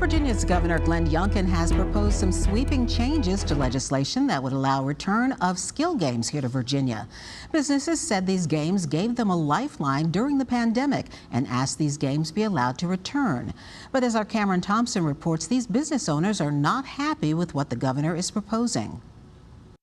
Virginia's Governor Glenn Youngkin has proposed some sweeping changes to legislation that would allow return of skill games here to Virginia. Businesses said these games gave them a lifeline during the pandemic and asked these games be allowed to return. But as our Cameron Thompson reports, these business owners are not happy with what the governor is proposing.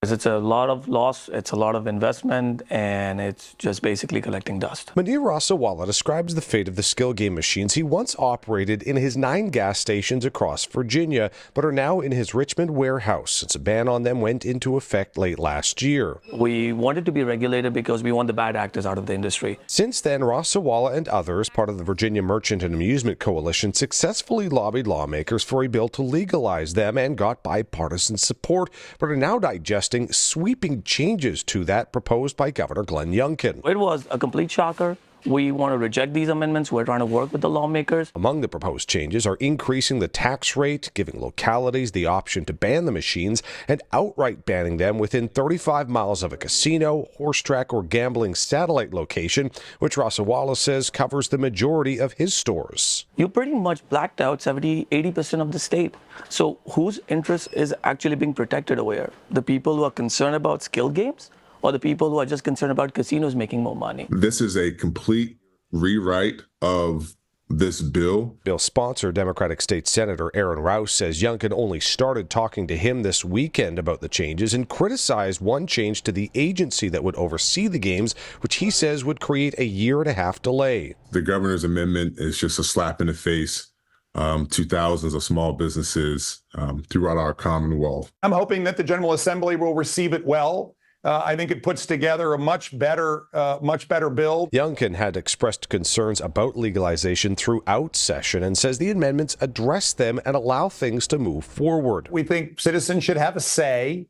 It's a lot of loss, it's a lot of investment, and it's just basically collecting dust. Manir Rasawala describes the fate of the skill game machines he once operated in his 9 gas stations across Virginia, but are now in his Richmond warehouse since a ban on them went into effect late last year. We wanted to be regulated because we want the bad actors out of the industry. Since then, Rasawala and others, part of the Virginia Merchant and Amusement Coalition, successfully lobbied lawmakers for a bill to legalize them and got bipartisan support, but are now digesting sweeping changes to that proposed by Governor Glenn Youngkin. It was a complete shocker. We want to reject these amendments. We're trying to work with the lawmakers. Among the proposed changes are increasing the tax rate, giving localities the option to ban the machines, and outright banning them within 35 miles of a casino, horse track, or gambling satellite location, which Rasawala says covers the majority of his stores. You pretty much blacked out 70-80% of the state. So whose interest is actually being protected over here? The people who are concerned about skill games, or the people who are just concerned about casinos making more money? This is a complete rewrite of this bill. Bill sponsor, Democratic State Senator Aaron Rouse, says Youngkin only started talking to him this weekend about the changes and criticized one change to the agency that would oversee the games, which he says would create a 1.5-year delay. The governor's amendment is just a slap in the face to thousands of small businesses throughout our Commonwealth. I'm hoping that the General Assembly will receive it well. I think it puts together a much better bill. Youngkin had expressed concerns about legalization throughout session and says the amendments address them and allow things to move forward. We think citizens should have a say.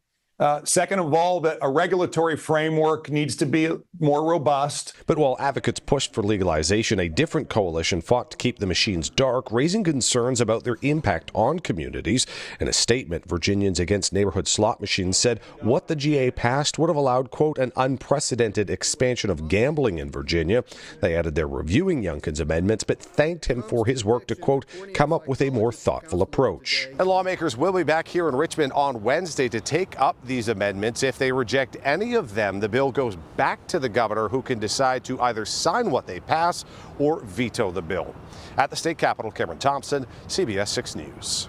Second of all, that a regulatory framework needs to be more robust. But while advocates pushed for legalization, a different coalition fought to keep the machines dark, raising concerns about their impact on communities. In a statement, Virginians Against Neighborhood Slot Machines said what the GA passed would have allowed, quote, an unprecedented expansion of gambling in Virginia. They added they're reviewing Youngkin's amendments, but thanked him for his work to, quote, come up with a more thoughtful approach. And lawmakers will be back here in Richmond on Wednesday to take up these amendments. If they reject any of them, the bill goes back to the governor, who can decide to either sign what they pass or veto the bill. At the state capitol, Cameron Thompson, CBS 6 News.